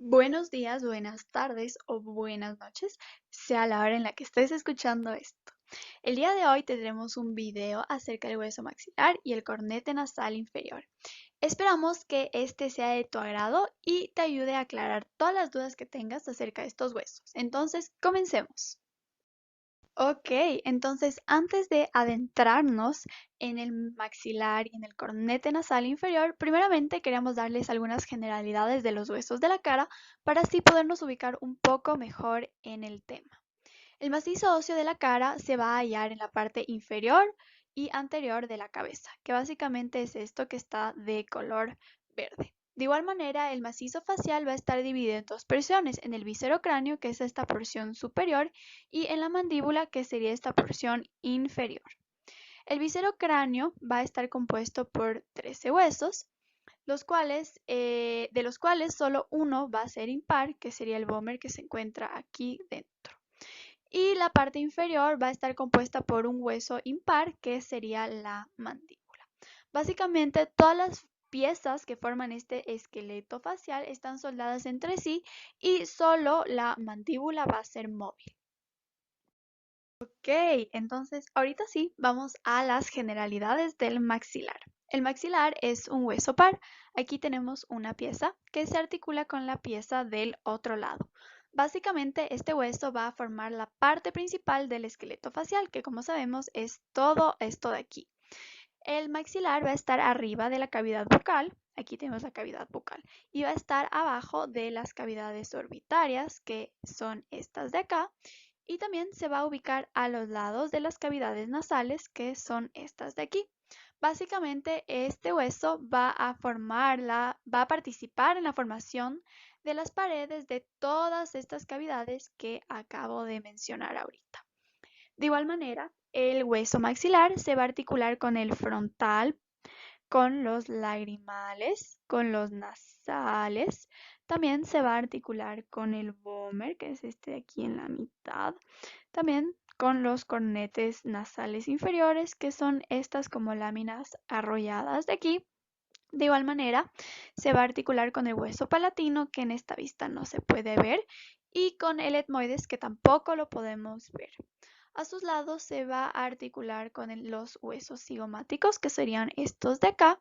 Buenos días, buenas tardes o buenas noches, sea la hora en la que estés escuchando esto. El día de hoy tendremos un video acerca del hueso maxilar y el cornete nasal inferior. Esperamos que este sea de tu agrado y te ayude a aclarar todas las dudas que tengas acerca de estos huesos. Entonces, comencemos. Ok, entonces antes de adentrarnos en el maxilar y en el cornete nasal inferior, primeramente queríamos darles algunas generalidades de los huesos de la cara para así podernos ubicar un poco mejor en el tema. El macizo óseo de la cara se va a hallar en la parte inferior y anterior de la cabeza, que básicamente es esto que está de color verde. De igual manera, el macizo facial va a estar dividido en dos porciones, en el viscerocráneo, que es esta porción superior, y en la mandíbula, que sería esta porción inferior. El viscerocráneo va a estar compuesto por 13 huesos, de los cuales solo uno va a ser impar, que sería el vómer que se encuentra aquí dentro. Y la parte inferior va a estar compuesta por un hueso impar, que sería la mandíbula. Básicamente, todas las piezas que forman este esqueleto facial están soldadas entre sí y solo la mandíbula va a ser móvil. Ok, entonces ahorita sí, vamos a las generalidades del maxilar. El maxilar es un hueso par. Aquí tenemos una pieza que se articula con la pieza del otro lado. Básicamente este hueso va a formar la parte principal del esqueleto facial, que como sabemos es todo esto de aquí. El maxilar va a estar arriba de la cavidad bucal, aquí tenemos la cavidad bucal, y va a estar abajo de las cavidades orbitarias, que son estas de acá, y también se va a ubicar a los lados de las cavidades nasales, que son estas de aquí. Básicamente, este hueso va a participar en la formación de las paredes de todas estas cavidades que acabo de mencionar ahorita. De igual manera, el hueso maxilar se va a articular con el frontal, con los lagrimales, con los nasales. También se va a articular con el vómer, que es este de aquí en la mitad. También con los cornetes nasales inferiores, que son estas como láminas arrolladas de aquí. De igual manera, se va a articular con el hueso palatino, que en esta vista no se puede ver, y con el etmoides, que tampoco lo podemos ver. A sus lados se va a articular con los huesos cigomáticos, que serían estos de acá.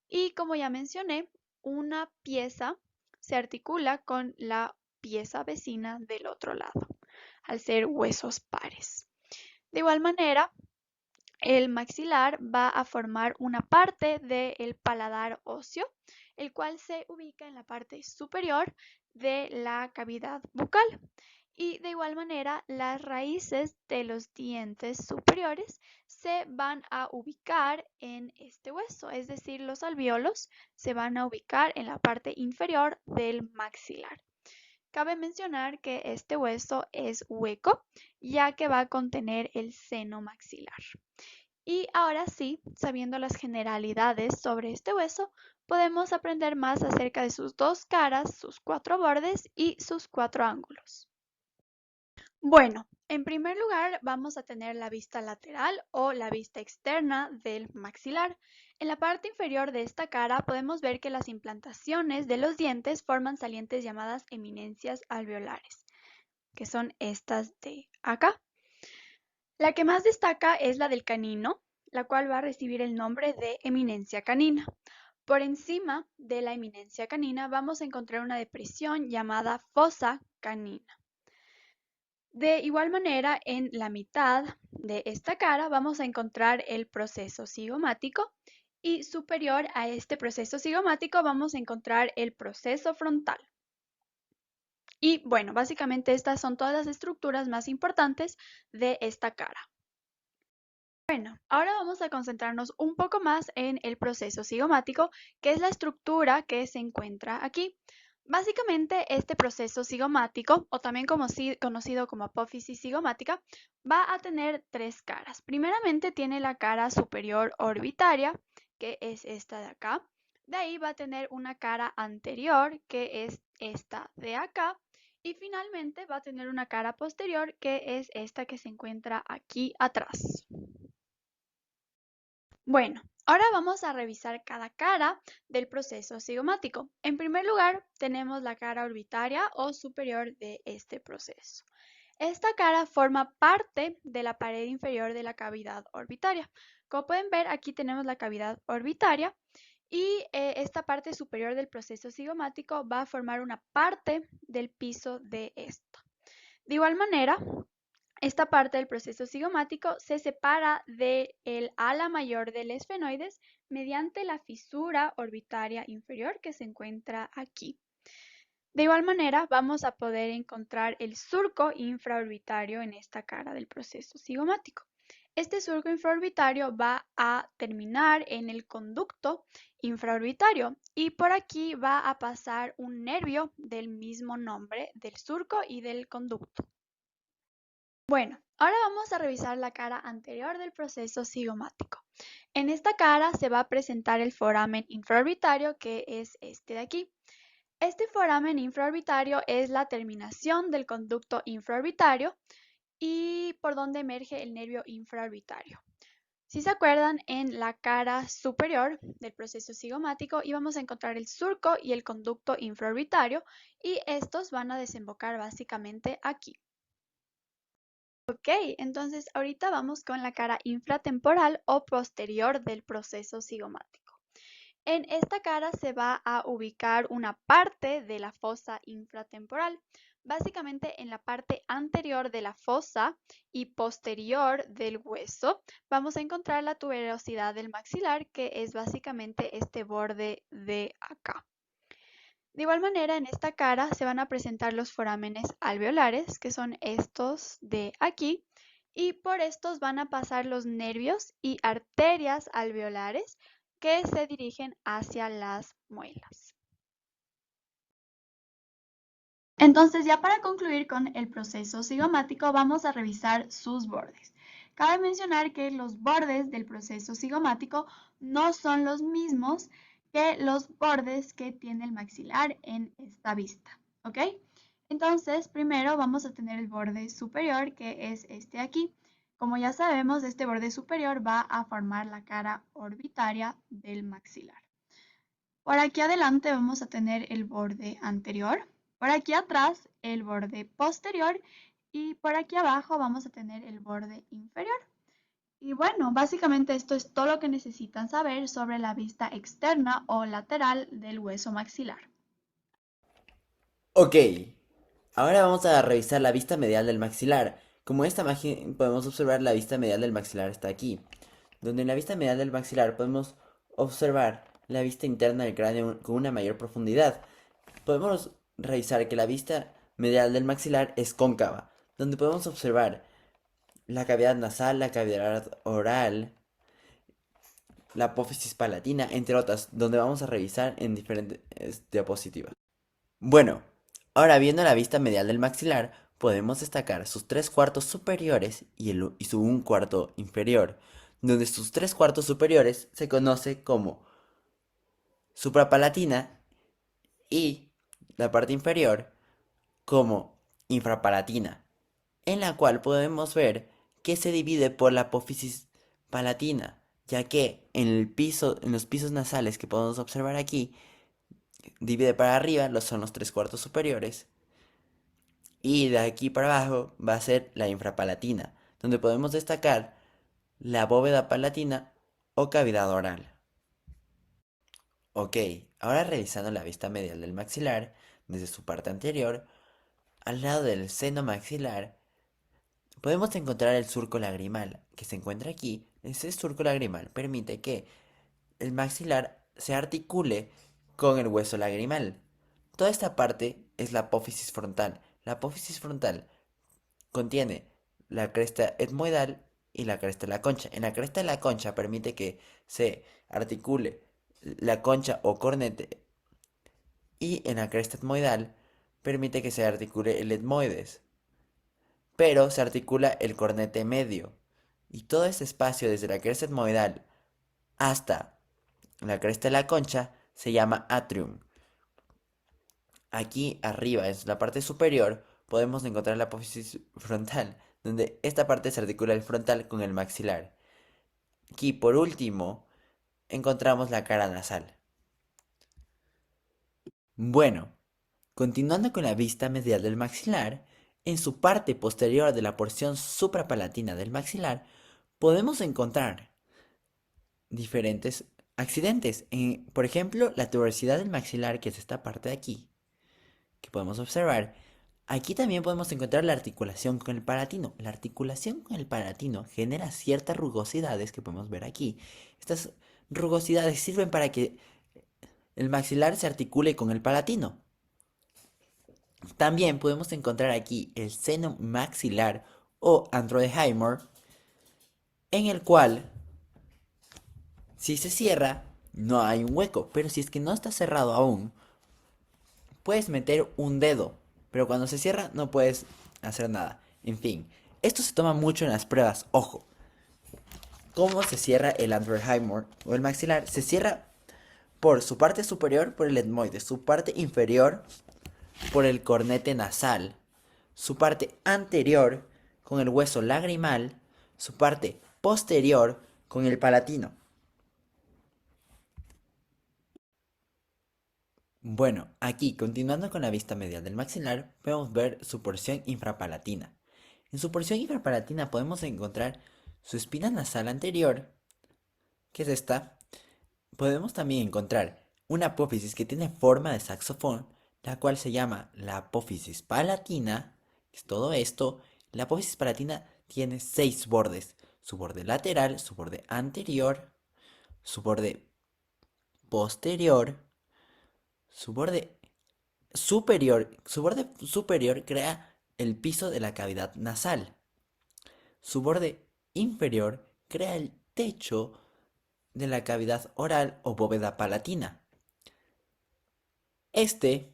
Y como ya mencioné, una pieza se articula con la pieza vecina del otro lado, al ser huesos pares. De igual manera, el maxilar va a formar una parte del paladar óseo, el cual se ubica en la parte superior de la cavidad bucal. Y de igual manera, las raíces de los dientes superiores se van a ubicar en este hueso, es decir, los alvéolos se van a ubicar en la parte inferior del maxilar. Cabe mencionar que este hueso es hueco, ya que va a contener el seno maxilar. Y ahora sí, sabiendo las generalidades sobre este hueso, podemos aprender más acerca de sus dos caras, sus cuatro bordes y sus cuatro ángulos. Bueno, en primer lugar vamos a tener la vista lateral o la vista externa del maxilar. En la parte inferior de esta cara podemos ver que las implantaciones de los dientes forman salientes llamadas eminencias alveolares, que son estas de acá. La que más destaca es la del canino, la cual va a recibir el nombre de eminencia canina. Por encima de la eminencia canina vamos a encontrar una depresión llamada fosa canina. De igual manera, en la mitad de esta cara vamos a encontrar el proceso cigomático y superior a este proceso cigomático vamos a encontrar el proceso frontal. Y bueno, básicamente estas son todas las estructuras más importantes de esta cara. Bueno, ahora vamos a concentrarnos un poco más en el proceso cigomático, que es la estructura que se encuentra aquí. Básicamente, este proceso cigomático, o también conocido como apófisis cigomática, va a tener tres caras. Primeramente tiene la cara superior orbitaria, que es esta de acá. De ahí va a tener una cara anterior, que es esta de acá. Y finalmente va a tener una cara posterior, que es esta que se encuentra aquí atrás. Bueno, Ahora vamos a revisar cada cara del proceso cigomático. En primer lugar, tenemos la cara orbitaria o superior de este proceso. Esta cara forma parte de la pared inferior de la cavidad orbitaria. Como pueden ver, aquí tenemos la cavidad orbitaria y esta parte superior del proceso cigomático va a formar una parte del piso de esta. De igual manera, esta parte del proceso cigomático se separa del ala mayor del esfenoides mediante la fisura orbitaria inferior que se encuentra aquí. De igual manera, vamos a poder encontrar el surco infraorbitario en esta cara del proceso cigomático. Este surco infraorbitario va a terminar en el conducto infraorbitario y por aquí va a pasar un nervio del mismo nombre del surco y del conducto. Bueno, ahora vamos a revisar la cara anterior del proceso cigomático. En esta cara se va a presentar el foramen infraorbitario, que es este de aquí. Este foramen infraorbitario es la terminación del conducto infraorbitario y por donde emerge el nervio infraorbitario. Si se acuerdan, en la cara superior del proceso cigomático íbamos a encontrar el surco y el conducto infraorbitario y estos van a desembocar básicamente aquí. Ok, entonces ahorita vamos con la cara infratemporal o posterior del proceso cigomático. En esta cara se va a ubicar una parte de la fosa infratemporal. Básicamente en la parte anterior de la fosa y posterior del hueso vamos a encontrar la tuberosidad del maxilar, que es básicamente este borde de acá. De igual manera, en esta cara se van a presentar los forámenes alveolares, que son estos de aquí, y por estos van a pasar los nervios y arterias alveolares que se dirigen hacia las muelas. Entonces, ya para concluir con el proceso cigomático, vamos a revisar sus bordes. Cabe mencionar que los bordes del proceso cigomático no son los mismos que los bordes que tiene el maxilar en esta vista, ¿ok? Entonces, primero vamos a tener el borde superior, que es este aquí. Como ya sabemos, este borde superior va a formar la cara orbitaria del maxilar. Por aquí adelante vamos a tener el borde anterior, por aquí atrás el borde posterior y por aquí abajo vamos a tener el borde inferior. Y bueno, básicamente esto es todo lo que necesitan saber sobre la vista externa o lateral del hueso maxilar. Ok, ahora vamos a revisar la vista medial del maxilar. Como en esta imagen podemos observar, la vista medial del maxilar está aquí, donde en la vista medial del maxilar podemos observar la vista interna del cráneo con una mayor profundidad. Podemos revisar que la vista medial del maxilar es cóncava, donde podemos observar la cavidad nasal, la cavidad oral, la apófisis palatina, entre otras, donde vamos a revisar en diferentes diapositivas. Bueno, ahora viendo la vista medial del maxilar, podemos destacar sus tres cuartos superiores y su un cuarto inferior, donde sus tres cuartos superiores se conoce como suprapalatina y la parte inferior como infrapalatina, en la cual podemos ver que se divide por la apófisis palatina, ya que en los pisos nasales que podemos observar aquí, divide para arriba, son los tres cuartos superiores, y de aquí para abajo va a ser la infrapalatina, donde podemos destacar la bóveda palatina o cavidad oral. Ok, ahora revisando la vista medial del maxilar, desde su parte anterior, al lado del seno maxilar, podemos encontrar el surco lagrimal, que se encuentra aquí. Ese surco lagrimal permite que el maxilar se articule con el hueso lagrimal. Toda esta parte es la apófisis frontal. La apófisis frontal contiene la cresta etmoidal y la cresta de la concha. En la cresta de la concha permite que se articule la concha o cornete y en la cresta etmoidal permite que se articule el etmoides, pero se articula el cornete medio. Y todo este espacio desde la cresta etmoidal hasta la cresta de la concha se llama atrium. Aquí arriba, en la parte superior, podemos encontrar la apófisis frontal, donde esta parte se articula el frontal con el maxilar. Aquí, por último, encontramos la cara nasal. Bueno, continuando con la vista medial del maxilar, en su parte posterior de la porción suprapalatina del maxilar, podemos encontrar diferentes accidentes. Por ejemplo, la tuberosidad del maxilar, que es esta parte de aquí, que podemos observar. Aquí también podemos encontrar la articulación con el palatino. La articulación con el palatino genera ciertas rugosidades que podemos ver aquí. Estas rugosidades sirven para que el maxilar se articule con el palatino. También podemos encontrar aquí el seno maxilar o Androheimer, en el cual, si se cierra, no hay un hueco, pero si es que no está cerrado aún, puedes meter un dedo, pero cuando se cierra no puedes hacer nada. En fin, esto se toma mucho en las pruebas. Ojo, ¿cómo se cierra el Androheimer o el maxilar? Se cierra por su parte superior por el etmoide, su parte inferior por el cornete nasal, su parte anterior con el hueso lagrimal, su parte posterior con el palatino. Bueno, aquí, continuando con la vista medial del maxilar, podemos ver su porción infrapalatina. En su porción infrapalatina podemos encontrar su espina nasal anterior, que es esta. Podemos también encontrar una apófisis que tiene forma de saxofón, la cual se llama la apófisis palatina, que es todo esto. La apófisis palatina tiene 6 bordes: su borde lateral, su borde anterior, su borde posterior, su borde superior. Su borde superior crea el piso de la cavidad nasal. Su borde inferior crea el techo de la cavidad oral o bóveda palatina. Este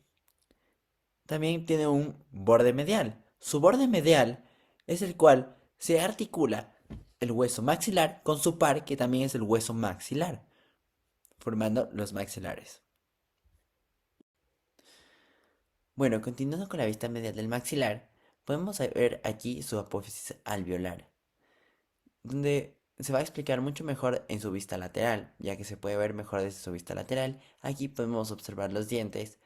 también tiene un borde medial. Su borde medial es el cual se articula el hueso maxilar con su par, que también es el hueso maxilar, formando los maxilares. Bueno, continuando con la vista medial del maxilar, podemos ver aquí su apófisis alveolar, donde se va a explicar mucho mejor en su vista lateral, ya que se puede ver mejor desde su vista lateral. Aquí podemos observar los dientes,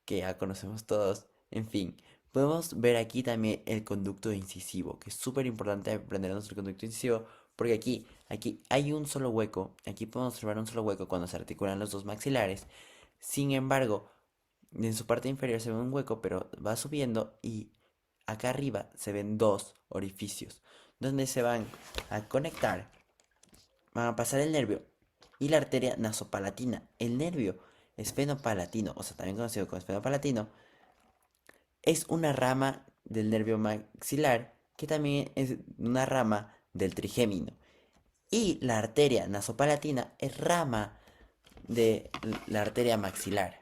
que ya conocemos todos. En fin, podemos ver aquí también el conducto incisivo, que es súper importante aprendernos el conducto incisivo, porque aquí hay un solo hueco. Aquí podemos observar un solo hueco cuando se articulan los dos maxilares. Sin embargo, en su parte inferior se ve un hueco, pero va subiendo y acá arriba se ven dos orificios, donde se van a conectar, van a pasar el nervio y la arteria nasopalatina. El nervio esfenopalatino, o sea, también conocido como esfenopalatino, es una rama del nervio maxilar que también es una rama del trigémino. Y la arteria nasopalatina es rama de la arteria maxilar.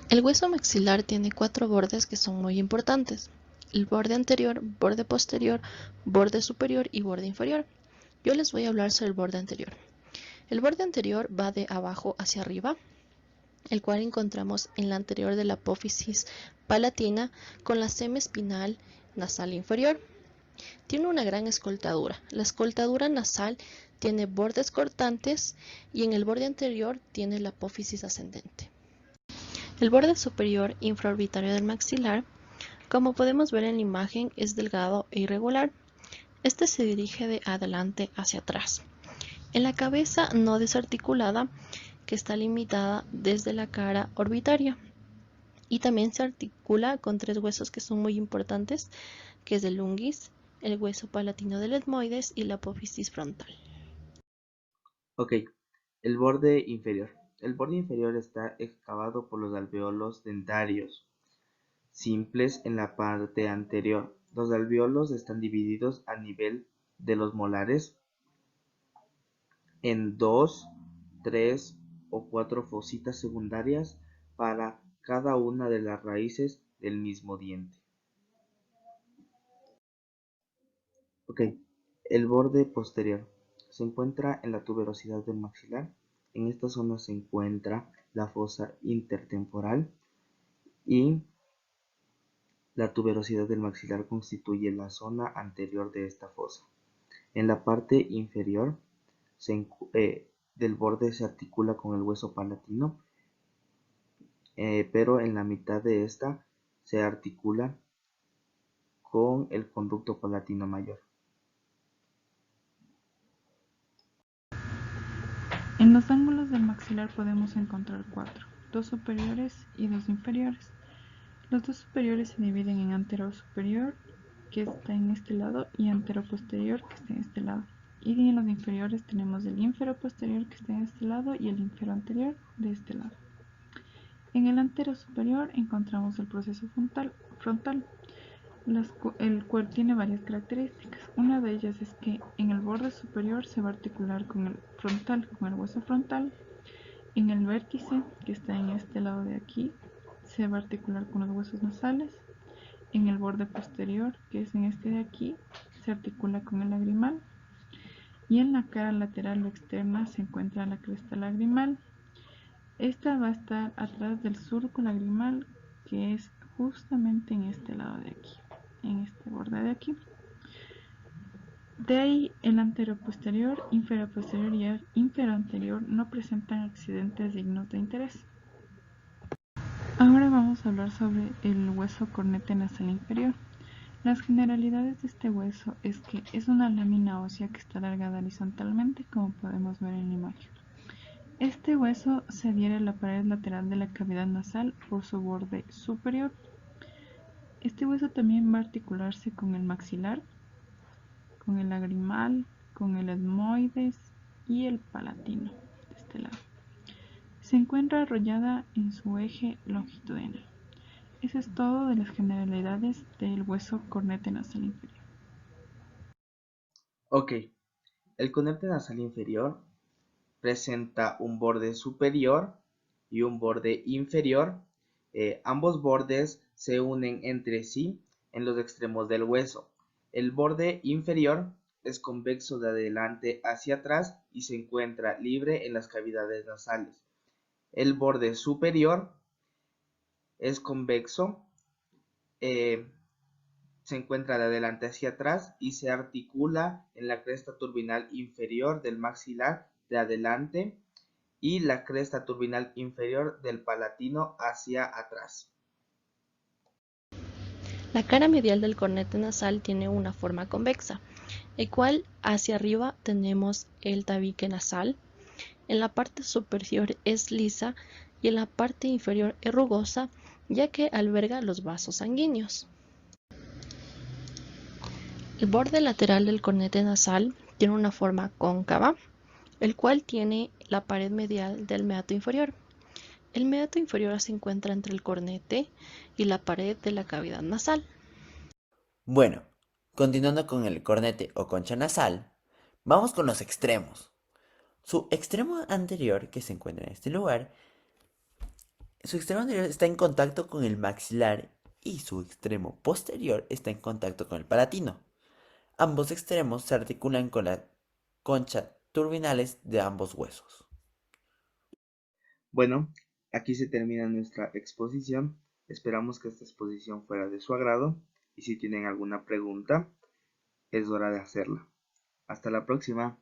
El hueso maxilar tiene 4 bordes que son muy importantes: el borde anterior, borde posterior, borde superior y borde inferior. Yo les voy a hablar sobre el borde anterior. El borde anterior va de abajo hacia arriba, el cual encontramos en la anterior de la apófisis palatina con la sema espinal nasal inferior. Tiene una gran escoltadura. La escoltadura nasal tiene bordes cortantes y en el borde anterior tiene la apófisis ascendente. El borde superior infraorbitario del maxilar, como podemos ver en la imagen, es delgado e irregular. Este se dirige de adelante hacia atrás. En la cabeza no desarticulada, que está limitada desde la cara orbitaria. Y también se articula con 3 huesos que son muy importantes, que es el unguis, el hueso palatino del etmoides y la apófisis frontal. Ok, el borde inferior. El borde inferior está excavado por los alveolos dentarios simples en la parte anterior. Los alveolos están divididos a nivel de los molares en 2, 3 o 4 fositas secundarias para cada una de las raíces del mismo diente. Ok, el borde posterior se encuentra en la tuberosidad del maxilar. En esta zona se encuentra la fosa intertemporal y la tuberosidad del maxilar constituye la zona anterior de esta fosa. En la parte inferior del borde se articula con el hueso palatino, pero en la mitad de esta se articula con el conducto palatino mayor. En los ángulos del maxilar podemos encontrar 4, 2 superiores y 2 inferiores. Los 2 superiores se dividen en antero-superior, que está en este lado, y antero-posterior, que está en este lado. Y en los inferiores tenemos el infero-posterior, que está en este lado, y el infero-anterior, de este lado. En el antero-superior encontramos el proceso frontal, el cual tiene varias características. Una de ellas es que en el borde superior se va a articular con el frontal, con el hueso frontal. En el vértice, que está en este lado de aquí, se va a articular con los huesos nasales. En el borde posterior, que es en este de aquí, se articula con el lagrimal. Y en la cara lateral o externa se encuentra la cresta lagrimal. Esta va a estar atrás del surco lagrimal, que es justamente en este lado de aquí, en este borde de aquí. De ahí el anteroposterior, inferoposterior y el inferoanterior no presentan accidentes dignos de interés. Ahora vamos a hablar sobre el hueso cornete nasal inferior. Las generalidades de este hueso es que es una lámina ósea que está alargada horizontalmente, como podemos ver en la imagen. Este hueso se adhiere a la pared lateral de la cavidad nasal por su borde superior. Este hueso también va a articularse con el maxilar, con el lagrimal, con el etmoides y el palatino, de este lado. Se encuentra arrollada en su eje longitudinal. Eso es todo de las generalidades del hueso cornete nasal inferior. Ok, el cornete nasal inferior presenta un borde superior y un borde inferior. Ambos bordes se unen entre sí en los extremos del hueso. El borde inferior es convexo de adelante hacia atrás y se encuentra libre en las cavidades nasales. El borde superior es convexo, se encuentra de adelante hacia atrás y se articula en la cresta turbinal inferior del maxilar de adelante y la cresta turbinal inferior del palatino hacia atrás. La cara medial del cornete nasal tiene una forma convexa, el cual hacia arriba tenemos el tabique nasal, en la parte superior es lisa y en la parte inferior es rugosa, ya que alberga los vasos sanguíneos. El borde lateral del cornete nasal tiene una forma cóncava, el cual tiene la pared medial del meato inferior. El meato inferior se encuentra entre el cornete y la pared de la cavidad nasal. Bueno, continuando con el cornete o concha nasal, vamos con los extremos. Su extremo anterior, que se encuentra en este lugar, su extremo anterior está en contacto con el maxilar y su extremo posterior está en contacto con el palatino. Ambos extremos se articulan con la concha turbinales de ambos huesos. Bueno, aquí se termina nuestra exposición. Esperamos que esta exposición fuera de su agrado y si tienen alguna pregunta, es hora de hacerla. Hasta la próxima.